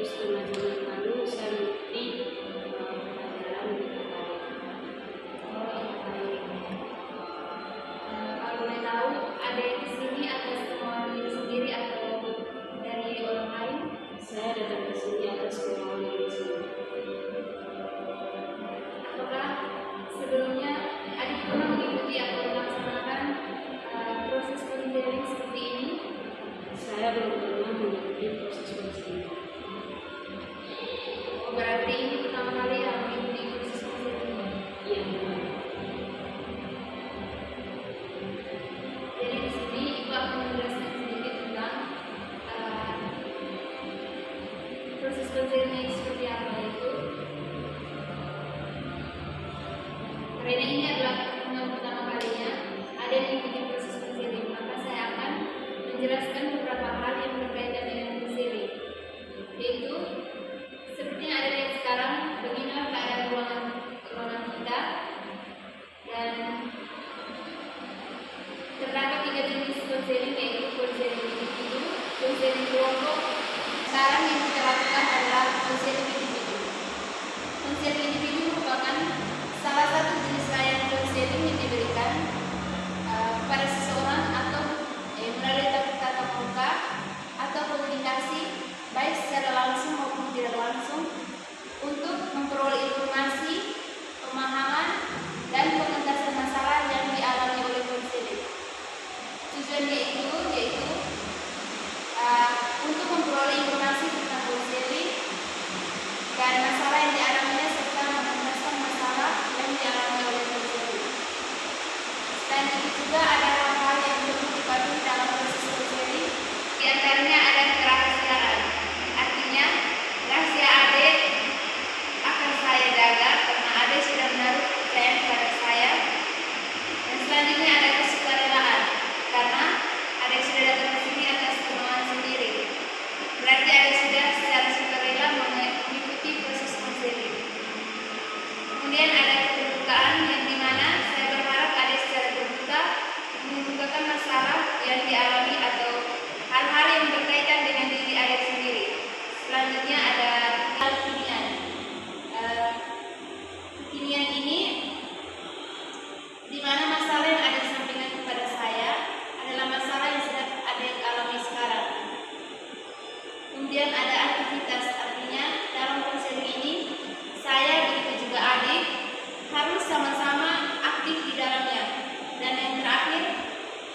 setengah jam yang lalu saya mengikuti pelajaran di terkait. Kalau boleh tahu, ada di sini atas kemauan diri sendiri atau dari orang lain? Saya datang ke sini atas kemauan diri sendiri. Apakah sebelumnya adik pernah mengikuti atau melaksanakan proses konseling seperti ini? Saya belum pernah mengikuti proses konseling. Berarti ini pertama kali yang mengikuti proses konseling. Iya, benar. Jadi di sini Ibu akan menjelaskan sedikit tentang proses konseling seperti apa itu. Karena ini adalah yang pertama kalinya ada yang mengikuti proses konseling, maka saya akan menjelaskan beberapa hal yang berkaitan dengan konseling, yaitu seperti yang ada di sekarang, beginilah keadaan ruangan kita, dan terdapat 3 jenis konseling, yaitu konseling individu, konseling kelompok. Sekarang yang kita lakukan adalah konseling individu. Konseling individu merupakan salah satu jenis layanan konseling yang diberikan kepada seseorang atau melalui tatap muka atau komunikasi baik secara langsung maupun tidak langsung untuk memperoleh informasi, pemahaman, dan pengentasan masalah yang dialami oleh konseling. Tujuannya yaitu untuk memperoleh informasi tentang konseling dan masalah yang dialaminya serta mengentaskan masalah yang dialami oleh konseling. Selain itu juga ada hal-hal yang perlu dipatuhi dalam proses konseling. Di antaranya ada kerahasiaan. Artinya rahasia adik akan saya jaga karena adik sudah menaruh kepercayaan kepada saya. Dan selanjutnya ada kesukarelaan karena adik sudah datang ke sini atas kemauan sendiri. Berarti adik sudah secara sukarela mengikuti proses konseling. Kemudian ada keterbukaan yang dimana saya berharap adik secara terbuka membukakan masalah yang dialami atau hal-hal yang berkaitan dengan diri adik sendiri. Selanjutnya ada kekinian. Kekinian ini di mana masalah yang ada sampaikan kepada saya adalah masalah yang sedang adik alami sekarang. Kemudian ada aktivitas, artinya dalam konseling ini saya begitu juga adik harus sama-sama aktif di dalamnya. Dan yang terakhir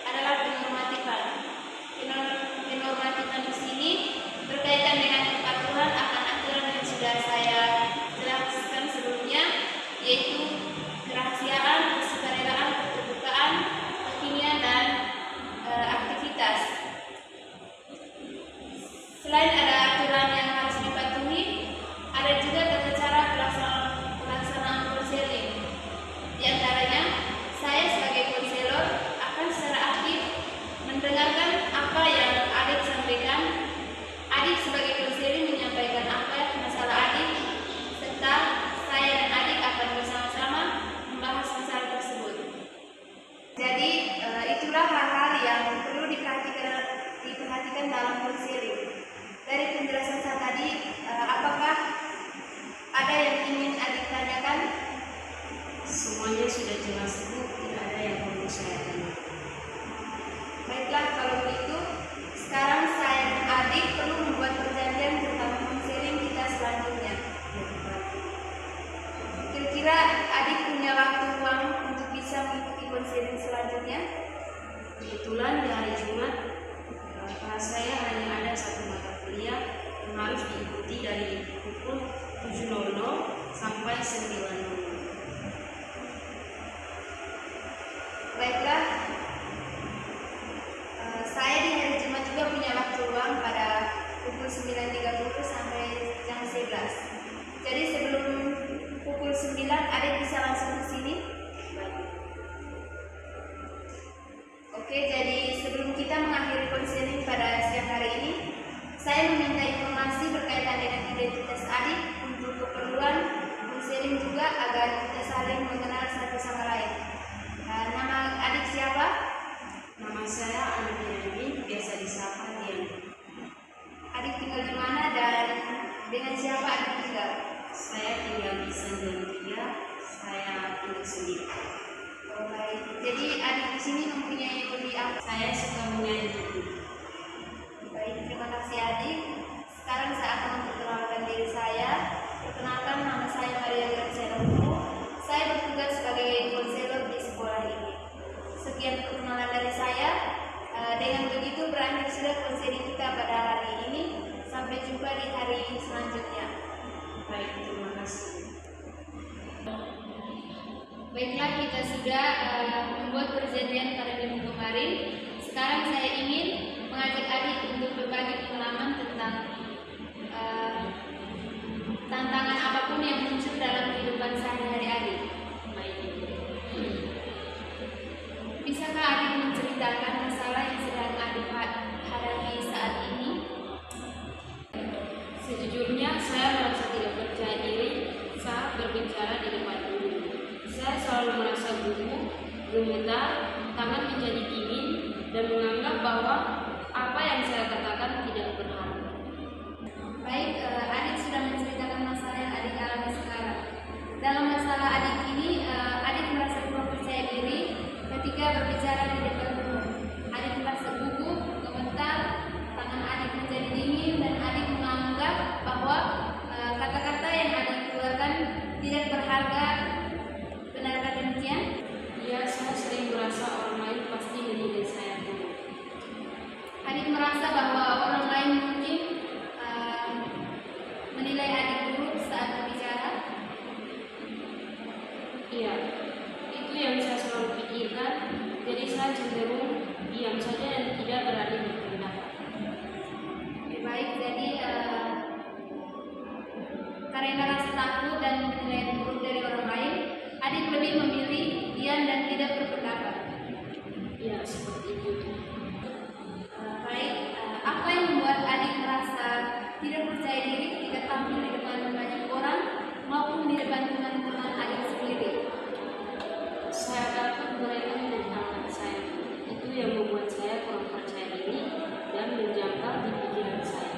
adalah penormatifan. Penormatifan di sini berkaitan dengan kepatuhan akan aturan yang sudah saya jelaskan sebelumnya, yaitu kerahasiaan, kesukarelaan, keterbukaan, kekinian, dan aktivitas. Selain ada aturan yang harus dipatuhi, ada juga tata cara pelaksanaan konseling. Di antaranya, saya sebagai konselor akan secara aktif mendengarkan apa yang adik sampaikan. Adik sebagai konseling menyampaikan apa masalah adik, serta saya dan adik akan bersama-sama membahas masalah tersebut. Jadi itulah hal-hal yang perlu diperhatikan dalam konseling. Dari penjelasan saya tadi, apakah ada yang ingin adik tanyakan? Semuanya sudah jelas, Bu. Tidak ada yang perlu saya tanyakan. Baiklah, kalau begitu sekarang saya dan adik perlu membuat perjanjian tentang konseling kita selanjutnya. Kira-kira adik punya waktu luang untuk bisa mengikuti konseling selanjutnya? Kebetulan di hari Jumat kelas saya hanya ada satu mata kuliah yang harus diikuti dari pukul 7.00 sampai 9.00. Baiklah, saya di hari Jumat juga punya waktu luang pada pukul 9.30 sampai jam 11. Jadi sebelum pukul 9 adik bisa langsung ke sini. Oke, jadi sebelum kita mengakhiri konseling pada siang hari ini, saya meminta informasi berkaitan dengan identitas adik untuk keperluan konseling juga agar kita saling mengenal satu sama lain. Nama adik siapa? Nama saya Andi, biasa disapa Dian. Adik tinggal di mana dan Dengan siapa adik tinggal? Saya tinggal di Sanjang 3, saya tinggal sendiri. Oh, baik. Jadi adik di sini mempunyai hobi apa? Saya suka mengajar buku. Baik, terima kasih adik. Sekarang saya akan memperkenalkan diri saya. Perkenalkan, nama saya Maria Graciana Hugo. Saya bertugas sebagai konselor di sekolah ini. Sekian perkenalan dari saya. Dengan begitu berakhir sudah konseling kita pada hari ini. Sampai jumpa di hari selanjutnya. Baik, terima kasih. Baiklah, kita sudah membuat perjanjian pada minggu kemarin. Sekarang saya ingin mengajak adik untuk berbagi pengalaman tentang tantangan apapun yang muncul dalam kehidupan sehari-hari adik. Baik. Bisakah adik menceritakan masalah yang sedang adik hadapi saat ini? Sejujurnya saya merasa tidak percaya diri saat berbicara di depan umum. Saya selalu merasa gugup, gemetar, tangan menjadi dingin, dan menganggap bahwa apa yang saya katakan tidak berharga. Baik, adik sudah menceritakan masalah yang adik alami sekarang. Dalam masalah adik ini, adik merasa kurang percaya diri ketika berbicara di depan umum. Adik merasa gugup, gemetar, tangan adik menjadi dingin, dan adik menganggap bahwa kata-kata yang adik keluarkan tidak berharga. Benarkah demikian? Ya, saya sering merasa orang lain pasti menilai saya buruk. Adik merasa bahwa orang lain mungkin menilai adik buruk saat berbicara. Iya, itu yang saya selalu pikirkan. Jadi saya cenderung diam saja dan tidak berani berpendapat. Baik, jadi karena rasa takut dan penilaian buruk dari orang lain, adik lebih memilih diam dan tidak berpendapat. Ya, seperti itu. Baik, apa yang membuat adik merasa tidak percaya diri ketika tampil di depan banyak orang maupun di depan teman-teman adik sendiri? Saya takut mereka menentangkan saya. Itu yang membuat saya kurang percaya diri dan menjangkau di pikiran saya.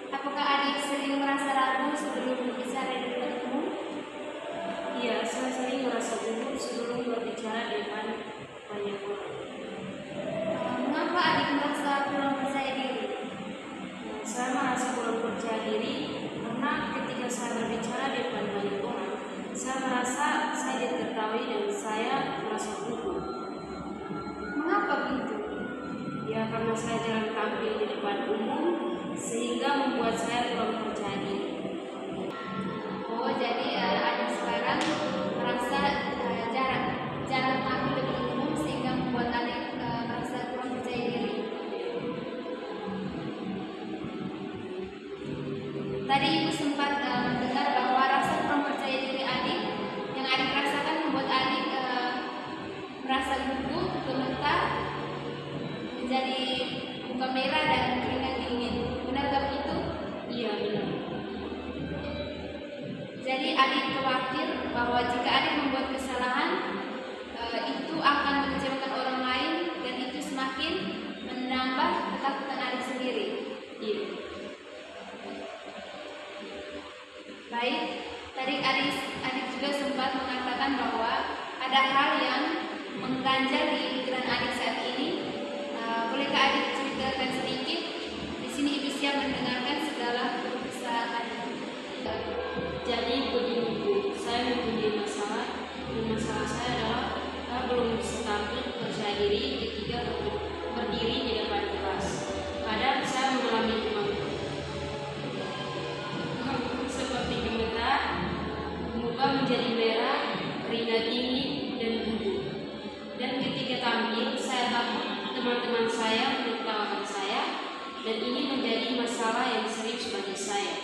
Apakah adik sering merasa ragu sebelum berbicara di depan umum? Iya, saya sering merasa gugup sebelum berbicara di depan banyak orang. Mengapa adik merasa kurang percaya diri? Saya merasa kurang percaya diri karena ketika saya berbicara di depan banyak orang, saya merasa saya diketahui dan saya merasa gugup. Mengapa begitu? Ya, karena saya jarang tampil di depan umum sehingga membuat saya kurang percaya diri. Oh, jadi adik sekarang merasa jarang tampil di depan umum sehingga membuat adik merasa kurang percaya diri. Tadi ibu sempat mendengar bahwa rasa kurang percaya diri adik yang adik rasakan membuat adik merasa gugup, gemetar, menjadi muka merah dan keringat dingin. Benarkah begitu? Iya, benar. Jadi adik khawatir bahwa jika adik membuat kesalahan itu akan mengecewakan orang lain dan itu semakin menambah ketakutan adik sendiri. Iya. Baik, tadi adik juga sempat mengatakan bahwa ada hal yang mengganjal di pikiran adik saat ini. Bolehkah adik ceritakan sedikit? Di sini ibu siap mendengarkan segala keluh kesah adik. Jadi begini Bu, saya mempunyai masalah dan masalah saya adalah saya belum bisa tampil percaya diri ketika berdiri di depan kelas. Kadang saya mengalami demam seperti gemetar, muka menjadi merah, keringat dingin dan gugup. Dan ketika tampil, saya takut teman-teman saya menertawakan saya dan ini menjadi masalah yang serius bagi saya.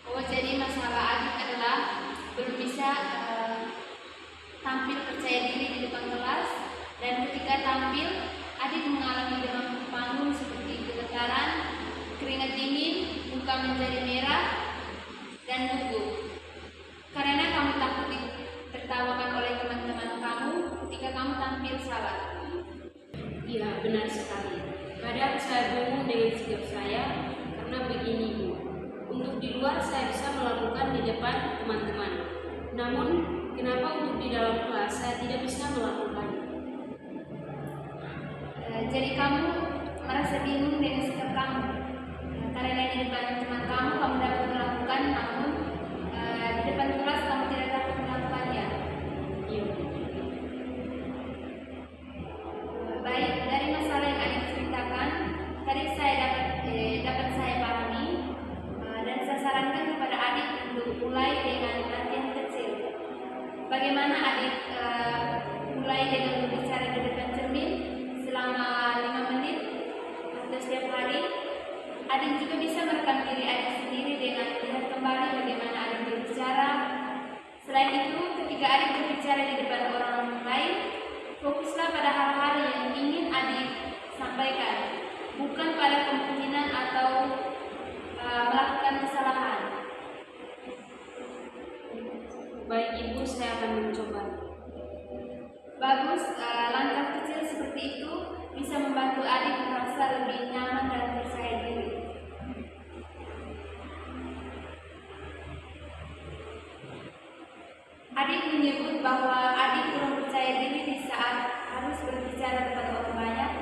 Oh, jadi masalah adik adalah belum bisa tampil percaya diri di depan kelas, dan ketika tampil adik mengalami demam panggung seperti gemetaran, keringat dingin, muka menjadi merah dan gugup. Karena kamu takut ditertawakan oleh teman-teman kamu ketika kamu tampil salah. Iya, benar sekali. Kadang saya bingung dengan sikap saya karena begini Bu. Untuk di luar saya bisa melakukan di depan teman-teman. Namun, kenapa untuk di dalam kelas saya tidak bisa melakukan? Jadi kamu merasa bingung dengan sikap kamu. Karena di depan teman kamu dapat melakukan, namun di depan kelas kamu tidak dapat melakukannya. Iya. Baik, dari masalah yang adik ceritakan, tadi dapat saya pahami, dan saya sarankan kepada adik untuk mulai dengan latihan kecil. Bagaimana adik mulai dengan berbicara di depan cermin selama 5 menit atau setiap hari. Adik juga bisa merekam diri adik sendiri dengan melihat kembali bagaimana adik berbicara. Selain itu, ketika adik berbicara di depan orang lain, fokuslah pada hal-hal yang ingin adik sampaikan, bukan pada kemungkinan atau melakukan kesalahan. Baik Ibu, saya akan mencoba. Bagus, langkah kecil seperti itu bisa membantu adik merasa lebih nyaman dan percaya diri. Adik menyebut bahwa adik kurang percaya diri di saat harus berbicara depan orang banyak.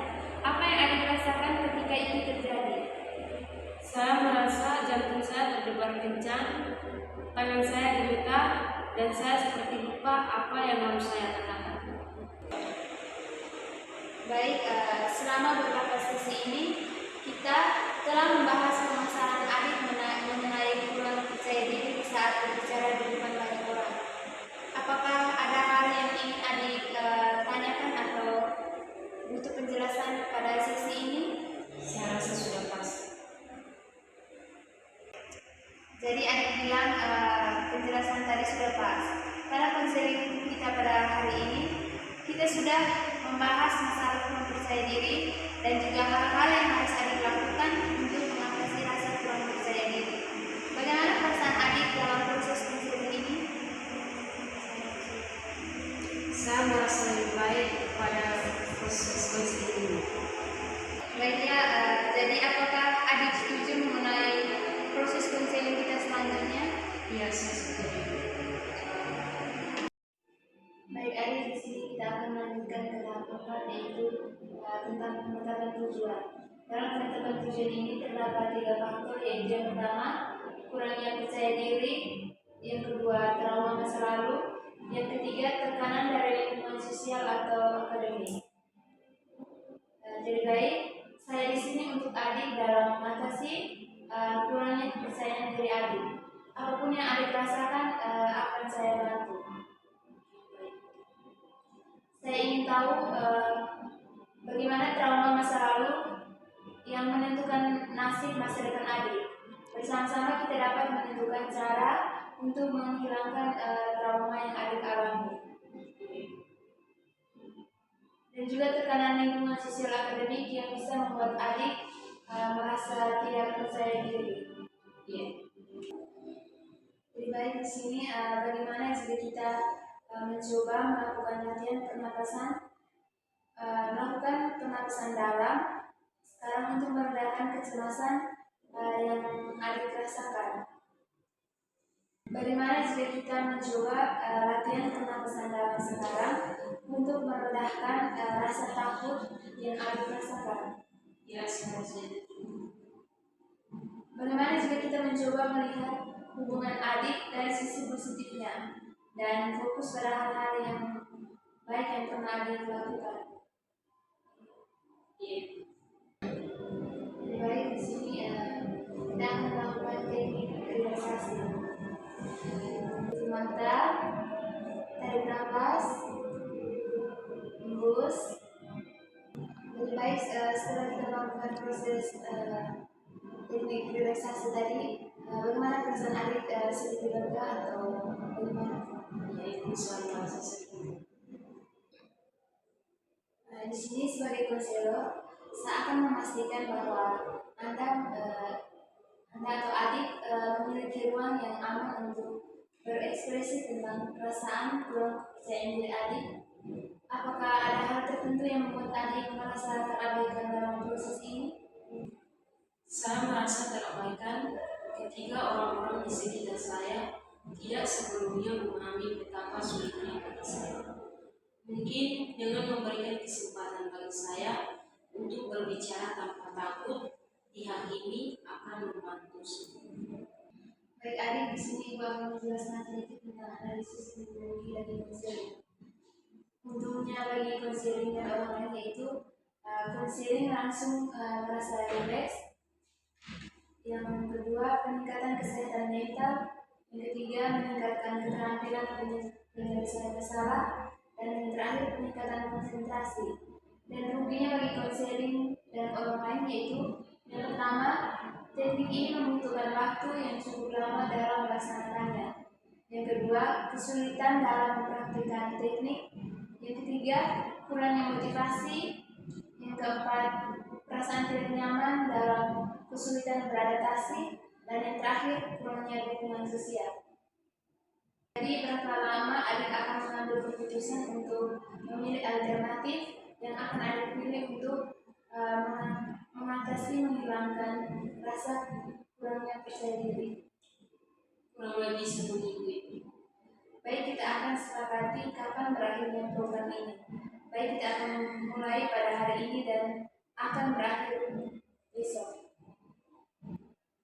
Apa yang adik rasakan ketika itu terjadi? Saya merasa jantung saya berdebar kencang, tangan saya gemetar, dan saya seperti lupa apa yang harus saya katakan. Baik, selama beberapa sesi ini kita telah membahas permasalahan adik mengenai kurang percaya diri saat berbicara di depan banyak orang. Apakah ada hal yang ingin adik tanyakan atau butuh penjelasan pada sesi ini? Saya rasa sudah pas. Jadi adik bilang penjelasan tadi sudah pas. Pada konseling kita pada hari ini, kita sudah membahas masalah kurang percaya diri dan juga hal-hal yang harus adik lakukan untuk mengatasi rasa kurang percaya diri. Bagaimana perasaan adik dalam proses konseling ini? Saya merasa lebih baik pada proses konseling ini. Baiknya, jadi apakah adik setuju mengenai proses konseling kita selanjutnya? Iya, saya setuju. Baik, adik, di sini kita akan melanjutkan ke tahap keempat, yaitu tentang penetapan tujuan. Dalam penetapan tujuan ini terdapat 3 faktor, yaitu yang pertama, kurangnya percaya diri, yang kedua, trauma masa lalu, yang ketiga, tekanan dari lingkungan sosial atau akademik. Jadi baik, saya di sini untuk adik dalam mengatasi kurangnya kepercayaan diri adik. Apapun yang adik rasakan akan saya bantu. Saya ingin tahu bagaimana trauma masa lalu yang menentukan nasib masa depan adik. Bersama-sama kita dapat menentukan cara untuk menghilangkan trauma yang adik alami. Dan juga tekanan lingkungan sosial akademik yang bisa membuat adik merasa tidak percaya diri. Iya. Lebih baik di sini bagaimana jika kita mencoba melakukan latihan pernapasan, melakukan pernapasan dalam sekarang untuk meredakan kecemasan yang adik rasakan. Bagaimana jika kita mencoba latihan pernapasan dalam sekarang untuk meredahkan rasa takut yang adik rasakan? Ya, saya setuju. Bagaimana jika kita mencoba melihat hubungan adik dari sisi positifnya dan fokus pada hal-hal yang baik yang pernah adik lakukan? Iya. Lebih baik di sini kita akan melakukan teknik relaksasi. Tutup mata, tarik nafas, hembus. Lebih baik setelah kita melakukan proses teknik relaksasi tadi, bagaimana perasaan adik sedikit lega atau bagaimana? Ya, itu saya merasa setuju. Di sini sebagai konselor, saya akan memastikan bahwa Anda atau adik memiliki ruang yang aman untuk berekspresi tentang perasaan kurang percaya diri adik. Apakah ada hal tertentu tertentu yang membuat adik merasa terabaikan dalam proses ini? Saya merasa terabaikan ketika orang-orang di sekitar saya tidak sebelumnya memahami betapa sulitnya bagi saya. Mungkin dengan memberikan kesempatan bagi saya untuk berbicara tanpa takut dihakimi akan membantu saya. Baik adik, di sini Ibu akan menjelaskan sedikit tentang analisis metodologi dari konseling. Untungnya bagi konseling dan orang lain yaitu konseling langsung merasa rileks. Yang kedua, peningkatan kesehatan mental. Yang ketiga, meningkatkan keterampilan penyelesaian masalah. Dan yang terakhir, peningkatan konsentrasi. Dan ruginya bagi konseling dan orang lain yaitu yang pertama, teknik ini membutuhkan waktu yang cukup lama dalam melaksanakannya. Yang kedua, kesulitan dalam mempraktikkan teknik. Yang ketiga, kurangnya motivasi. Yang keempat, perasaan tidak nyaman dalam kesulitan beradaptasi. Dan yang terakhir, kurangnya dukungan sosial. Jadi berapa lama adik akan mengambil keputusan untuk memilih alternatif yang akan adik pilih untuk mengatasi menghilangkan rasa kurangnya percaya diri? Kurang lebih 1 minggu ini. Baik, kita akan sepakati kapan berakhirnya program ini. Baik, kita akan mulai pada hari ini dan akan berakhir besok.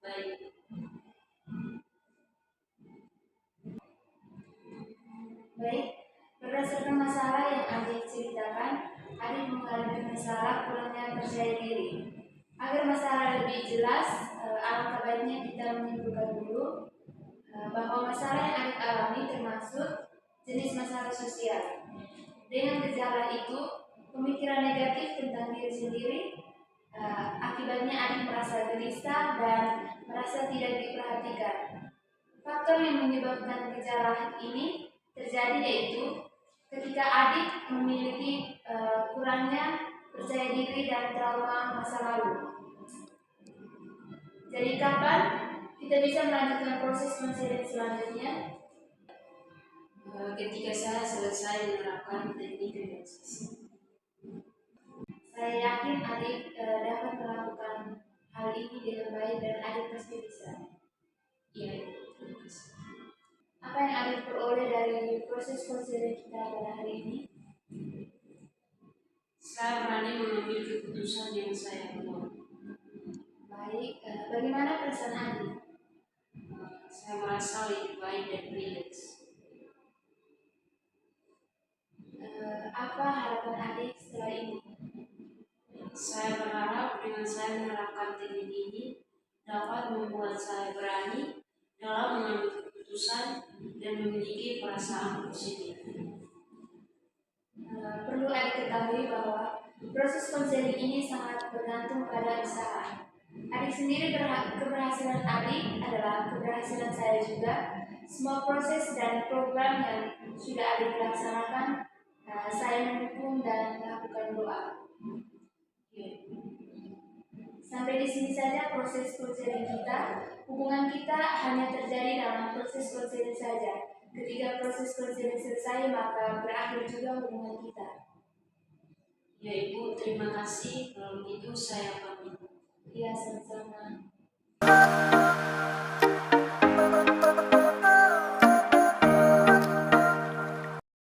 Baik. Baik, berdasarkan masalah yang adik ceritakan, adik mengalami masalah kurangnya percaya diri. Agar masalah lebih jelas, alangkah baiknya kita menyimpulkan dulu bahwa masalah yang adik alami termasuk jenis masalah sosial. Dengan gejala itu, pemikiran negatif tentang diri sendiri, akibatnya adik merasa gelisah dan merasa tidak diperhatikan. Faktor yang menyebabkan gejala ini terjadi yaitu ketika adik memiliki kurangnya percaya diri dan trauma masa lalu. Jadi kapan kita bisa melanjutkan proses konseling selanjutnya? Ketika saya selesai menerapkan teknik relaksasi. Saya yakin adik dapat melakukan hal ini dengan baik dan adik pasti bisa. Iya, terima kasih. Apa yang adik peroleh dari proses konseling kita pada hari ini? Saya berani mengambil keputusan yang saya buat. Baik, bagaimana perasaan adik? Saya merasa lebih baik dan rileks. Apa harapan adik setelah ini? Saya berharap dengan saya menerapkan teknik ini dapat membuat saya berani dalam mengambil keputusan dan memiliki perasaan positif. Perlu adik ketahui bahwa proses konseling ini sangat bergantung pada usaha. Adik sendiri keberhasilan adik adalah keberhasilan saya juga. Semua proses dan program yang sudah adik laksanakan, saya mendukung dan melakukan doa. Sampai di sini saja proses konseling kita. Hubungan kita hanya terjadi dalam proses konseling saja. Ketika proses konseling selesai, maka berakhir juga hubungan kita. Ya Ibu, terima kasih. Kalau begitu saya pamit. Iya, sama-sama.